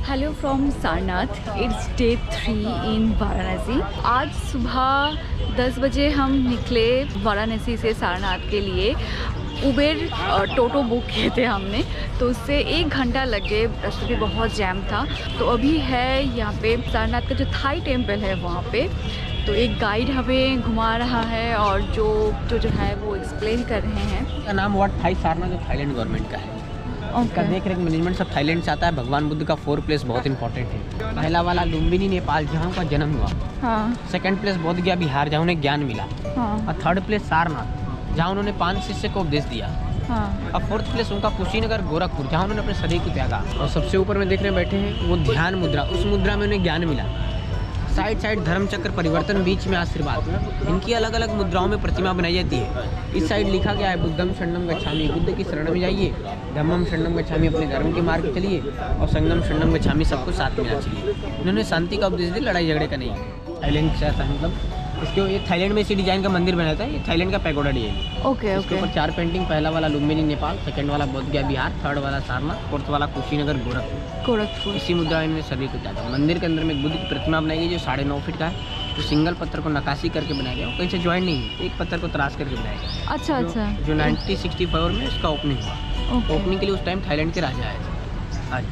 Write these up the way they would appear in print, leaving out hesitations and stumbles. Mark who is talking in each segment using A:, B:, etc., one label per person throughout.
A: Hello from Sarnath. It's day 3 इन वाराणसी। आज सुबह 10 बजे हम निकले वाराणसी से सारनाथ के लिए। उबेर टोटो बुक किए थे हमने, तो उससे 1 घंटा लग गए। रास्ते पे बहुत जैम था। तो अभी है यहाँ पे सारनाथ का जो थाई टेम्पल है वहाँ पे, तो एक गाइड हमें घुमा रहा है और जो है वो एक्सप्लेन कर रहे हैं।
B: का नाम वाट थाई सारनाथ जो थाईलैंड गवर्नमेंट का है। इसका देख रेख मैनेजमेंट सब थाईलैंड से आता है। भगवान बुद्ध का 4 प्लेस बहुत इंपॉर्टेंट है। पहला वाला लुम्बिनी नेपाल जहाँ का जन्म हुआ।
A: हाँ।
B: सेकंड प्लेस बोध गया बिहार जहाँ उन्हें ज्ञान मिला।
A: हाँ।
B: और थर्ड प्लेस सारनाथ जहाँ उन्होंने 5 शिष्य को उपदेश दिया।
A: हाँ।
B: और फोर्थ प्लेस उनका कुशीनगर गोरखपुर जहाँ उन्होंने अपने शरीर को त्यागा। और सबसे ऊपर में देखने बैठे हैं वो ध्यान मुद्रा, उस मुद्रा में उन्हें ज्ञान मिला। साइड साइड धर्म चक्र परिवर्तन, बीच में आशीर्वाद। इनकी अलग अलग मुद्राओं में प्रतिमा बनाई जाती है। इस साइड लिखा गया है बुद्धम शरणम गच्छामि, बुद्ध की शरण में जाइए। धम्मम शरणम गच्छामि, अपने धर्म के मार्ग चलिए। और संगम शरणम गच्छामि, सबको साथ में चलिए। इन्होंने शांति का उपदेश दिया, लड़ाई झगड़े का नहीं। थाईलैंड से आता है, मतलब इसके ये थाईलैंड में इसी डिजाइन का मंदिर बनाया था। ये थाईलैंड का पैगोडा डिजाइन।
A: ओके।
B: इसके ऊपर 4 पेंटिंग। पहला वाला लुम्बिनी नेपाल, सेकंड वाला बोध गया बिहार, थर्ड वाला सारनाथ, फोर्थ वाला कुशीनगर गोरखपुर। इसी मुद्रा में शरीर को त्यागा। मंदिर के अंदर में बुद्ध की प्रतिमा बनाई गई जो 9.5 फीट का है। तो सिंगल पत्थर को नक्काशी करके बनाया गया, कहीं से ज्वाइन नहीं है। एक पत्थर को तराश करके बनाया गया।
A: अच्छा।
B: जो 1964 में इसका ओपनिंग हुआ। ओपनिंग के लिए उस टाइम थाईलैंड के राजा आए थे। आज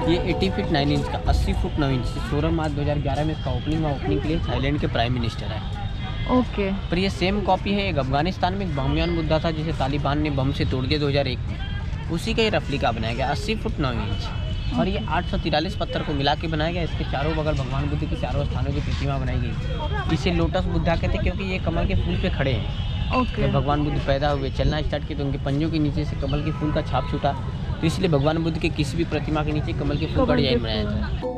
B: ये 80 फीट 9 इंच का, 80 फुट 9 इंच। 16 मार्च 2011 में इसका ओपनिंग हुआ। ओपनिंग के लिए थाईलैंड के प्राइम मिनिस्टर है।
A: ओके।
B: पर ये सेम कॉपी है। एक अफगानिस्तान में एक बामियान बुद्धा था जिसे तालिबान ने बम से तोड़ दिया 2001 में। उसी का ये रेप्लिका बनाया गया, 80 फुट 9 इंच। और ये 843 पत्थर को मिला के बनाया गया। इसके चारों बगल भगवान बुद्ध की चारों स्थानों की प्रतिमा बनाई गई। इसे लोटस बुद्धा कहते हैं क्योंकि ये कमल के फूल पे खड़े हैं।
A: ओके।
B: जब भगवान बुद्ध पैदा हुए, चलना स्टार्ट किए, तो उनके पंजों के नीचे से कमल के फूल का छाप छूटा। तो इसलिए भगवान बुद्ध के किसी भी प्रतिमा के नीचे कमल के फूल का डिजाइन बनाया जाता है।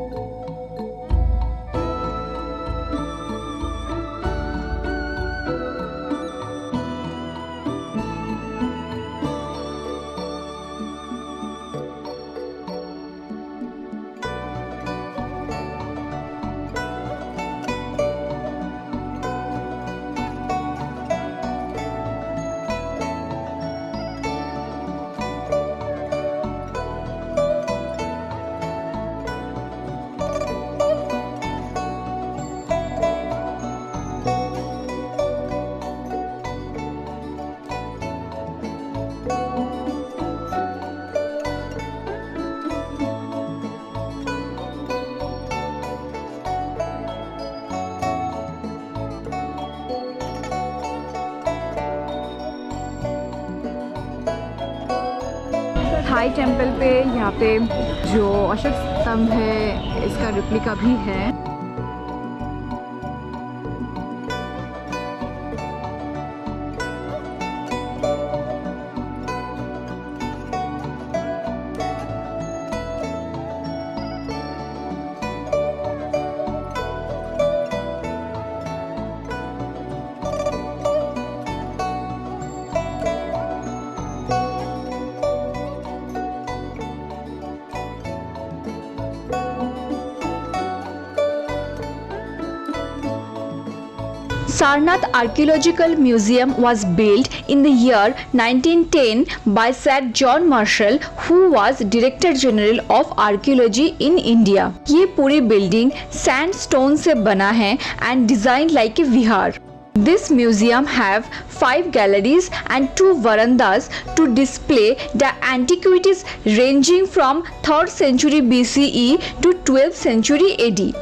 A: थाई टेम्पल पे यहाँ पे जो अशोक स्तंभ है इसका रेप्लिका भी है।
C: Sarnath Archaeological Museum was built in the year 1910 by Sir John Marshall, who was Director General of Archaeology in India. ये पूरी बिल्डिंग सैंडस्टोन से बना है and designed like a vihar. This museum have 5 galleries and 2 verandas to display the antiquities ranging from 3rd century BCE to 12th century AD.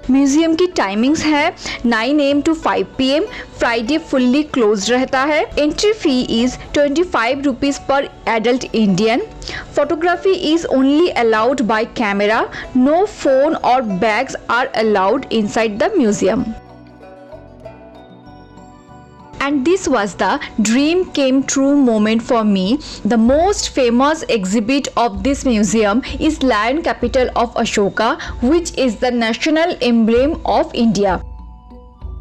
C: Museum की timings है 9 AM to 5 PM। Friday fully close रहता है। Entry fee is 25 rupees per adult Indian. Photography is only allowed by camera. No phone और bags are allowed inside the museum. And this was the dream came true moment for me. The most famous exhibit of this museum is Lion Capital of Ashoka, which is the national emblem of India.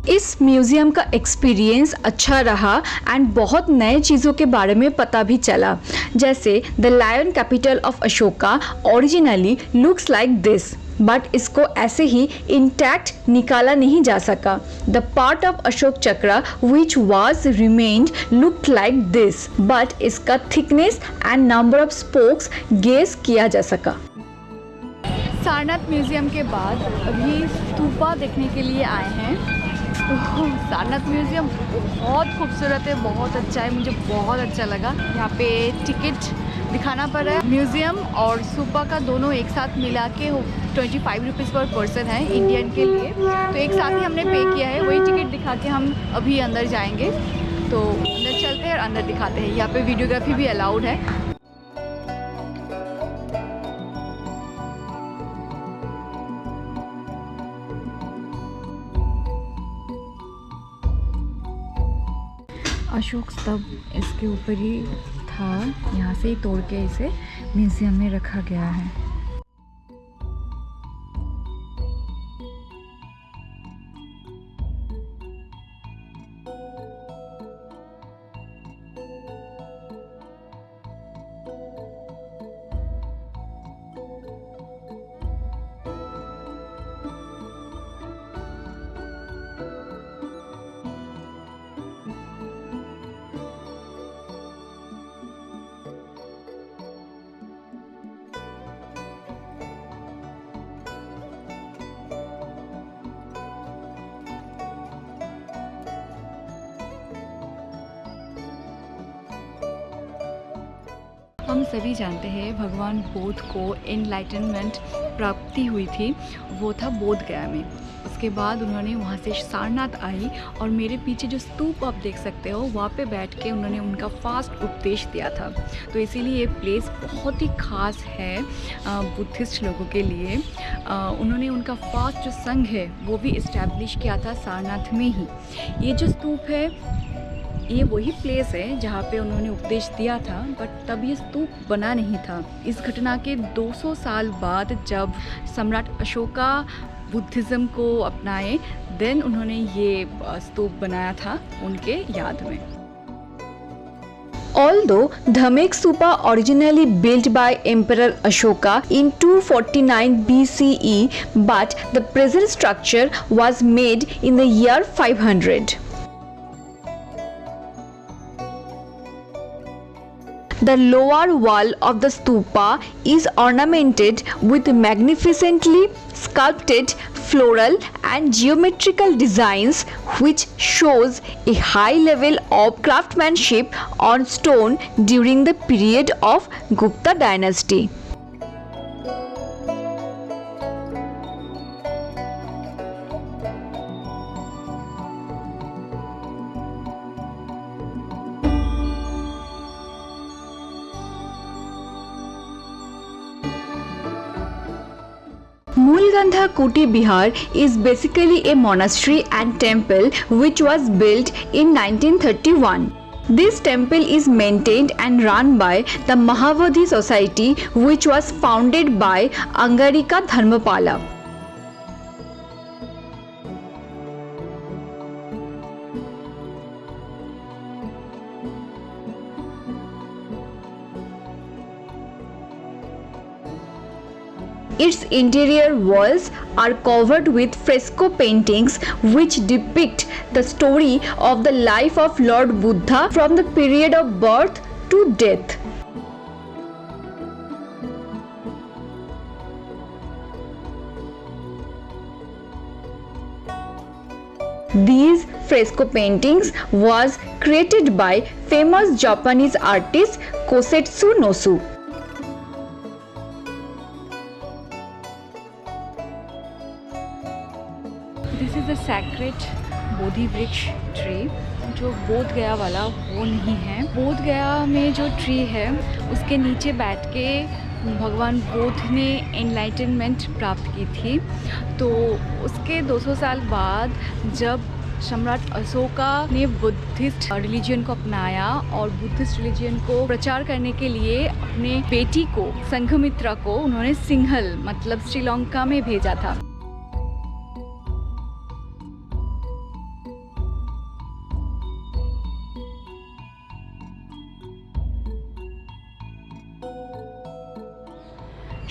C: इस museum का experience अच्छा रहा and बहुत नए चीज़ों के बारे में पता भी चला, जैसे the lion capital of Ashoka originally looks like this, but इसको ऐसे ही इंटैक्ट निकाला नहीं जा सका. The part of Ashok Chakra which was remained looked like this, but इसका thickness and number of spokes guess किया जा सका.
A: सारनाथ म्यूज़ियम के बाद अभी स्तूपा देखने के लिए आए हैं. तो सारनाथ म्यूज़ियम बहुत खूबसूरत है, बहुत अच्छा है, मुझे बहुत अच्छा लगा. यहाँ पे टिकट दिखाना पड़ रहा है. म्यूज़ियम और स्तूपा का दोनों एक साथ मिला के 25 रुपीज़ पर पर्सन है इंडियन के लिए. तो एक साथ ही हमने पे किया है, वही टिकट दिखा के हम अभी अंदर जाएंगे. तो अंदर चलते हैं और अंदर दिखाते हैं. यहाँ पे वीडियोग्राफी भी अलाउड है. अशोक स्तंभ इसके ऊपर ही था, यहाँ से ही तोड़ के इसे म्यूज़ियम में रखा गया है. हम सभी जानते हैं भगवान बुद्ध को एनलाइटनमेंट प्राप्ति हुई थी, वो था बोध गया में. उसके बाद उन्होंने वहाँ से सारनाथ आई और मेरे पीछे जो स्तूप आप देख सकते हो वहाँ पे बैठ के उन्होंने उनका फास्ट उपदेश दिया था. तो इसीलिए ये प्लेस बहुत ही ख़ास है बुद्धिस्ट लोगों के लिए. उन्होंने उनका फास्ट जो संघ है वो भी इस्टेब्लिश किया था सारनाथ में ही. ये जो स्तूप है ये वही प्लेस है जहाँ पे उन्होंने उपदेश दिया था, बट तब ये स्तूप बना नहीं था. इस घटना के 200 साल बाद जब सम्राट अशोका बुद्धिज़्म को अपनाए, देन उन्होंने ये स्तूप बनाया था उनके याद में.
C: Although Dhamek Stupa originally built by Emperor Ashoka in 249 BCE, but the present structure was made in the year 500. The lower wall of the stupa is ornamented with magnificently sculpted floral and geometrical designs, which shows a high level of craftsmanship on stone during the period of Gupta dynasty. Mulgandha Kuti Bihar is basically a monastery and temple which was built in 1931. This temple is maintained and run by the Mahavadi Society, which was founded by Angarika Dharmapala. Its interior walls are covered with fresco paintings which depict the story of the life of Lord Buddha from the period of birth to death. These fresco paintings was created by famous Japanese artist Kosetsu Nosu.
A: This is the sacred Bodhi vriksha tree. जो बोध गया वाला वो नहीं है. बोध गया में जो ट्री है उसके नीचे बैठ के भगवान बुद्ध ने एनलाइटनमेंट प्राप्त की थी. तो उसके 200 साल बाद जब सम्राट अशोका ने बुद्धिस्ट रिलीजन को अपनाया और बुद्धिस्ट रिलीजन को प्रचार करने के लिए अपने बेटी को संघमित्रा को उन्होंने सिंहल मतलब श्रीलंका में भेजा था।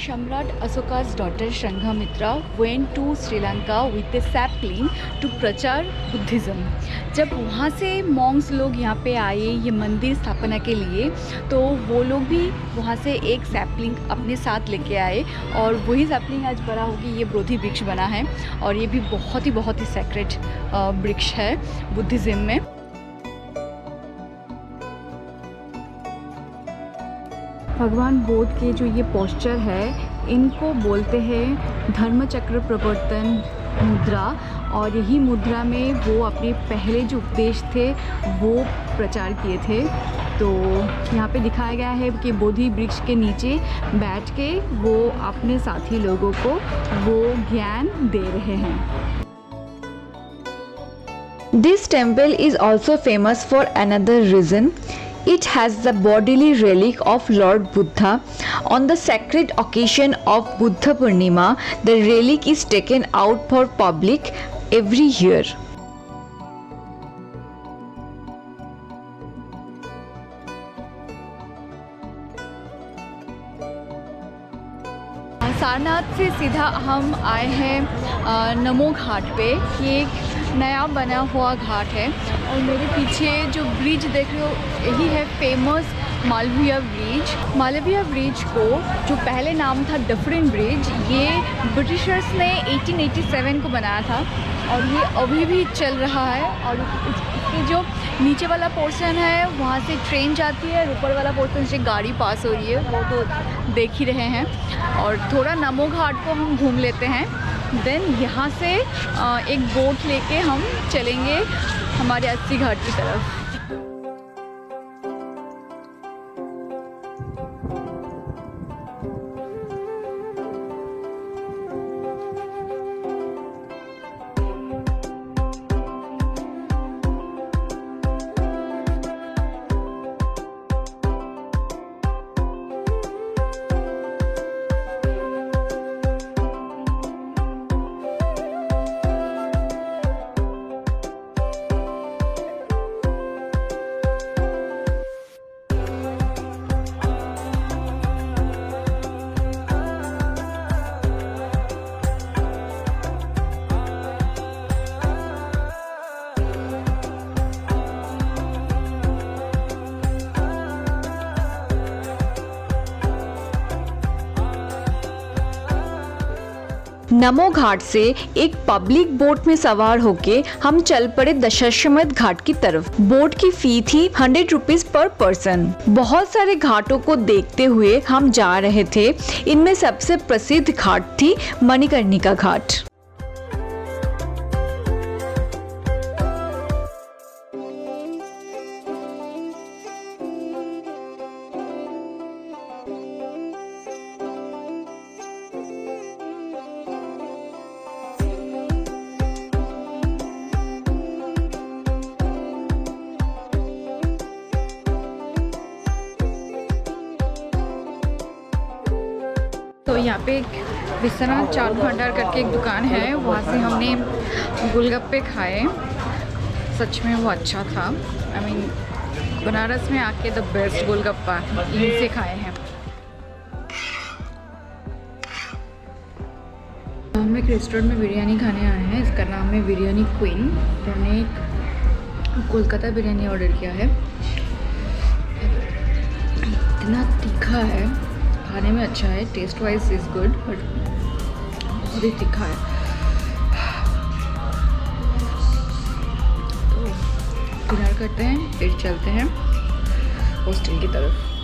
A: Samrat Ashoka's daughter Sanghamitra went to Sri Lanka with a sapling to प्रचार बुद्धिज़्म। जब वहाँ से मॉन्क्स लोग यहाँ पे आए ये मंदिर स्थापना के लिए, तो वो लोग भी वहाँ से एक सैपलिंग अपने साथ लेके आए और वही सैपलिंग आज बड़ा होकर ये बोधि वृक्ष बना है और ये भी बहुत ही सेक्रेट वृक्ष है बुद्धिज़्म में। भगवान बुद्ध के जो ये पोस्चर है इनको बोलते हैं धर्म चक्र प्रवर्तन मुद्रा और यही मुद्रा में वो अपने पहले जो उपदेश थे वो प्रचार किए थे। तो यहाँ पे दिखाया गया है कि बोधि वृक्ष के नीचे बैठ के वो अपने साथी लोगों को वो ज्ञान दे रहे हैं।
C: This temple is also famous for another reason. It has the bodily relic of Lord Buddha. On the sacred occasion of Buddha Purnima, the relic is taken out for public every year.
A: Sarnath से सीधा हम आए हैं नमो घाट पे। ये एक नया बना हुआ घाट है और मेरे पीछे जो ब्रिज देख रहे हो यही है famous Malviya bridge. Malviya bridge को जो पहले नाम था डफरिन ब्रिज, ये ब्रिटिशर्स ने 1887 को बनाया था और ये अभी भी चल रहा है। और इसके जो नीचे वाला पोर्शन है वहाँ से ट्रेन जाती है, ऊपर वाला पोर्शन से गाड़ी पास हो रही है, वो तो देख ही रहे हैं। और थोड़ा नमो घाट को हम घूम लेते हैं, देन यहाँ से एक बोट लेके हम चलेंगे हमारे अस्सी घाट की तरफ।
C: नमो घाट से एक पब्लिक बोट में सवार होके हम चल पड़े दशाश्वमेध घाट की तरफ। बोट की फी थी 100 रुपीज पर पर्सन। बहुत सारे घाटों को देखते हुए हम जा रहे थे। इनमें सबसे प्रसिद्ध घाट थी मणिकर्णिका घाट।
A: तो यहाँ पे विश्वनाथ चाट भंडार करके एक दुकान है, वहाँ से हमने गोलगप्पे खाए। सच में वो अच्छा था। आई मीन बनारस में आके द बेस्ट गोलगप्पा यहीं से खाए हैं। हम एक रेस्टोरेंट में बिरयानी खाने आए हैं, इसका नाम है बिरयानी क्वीन। तो हमने एक कोलकाता बिरयानी ऑर्डर किया है। इतना तीखा है, खाने में अच्छा है, taste wise is good, but बहुत ही तीखा है। तो डिनर करते हैं फिर चलते हैं हॉस्टल की तरफ।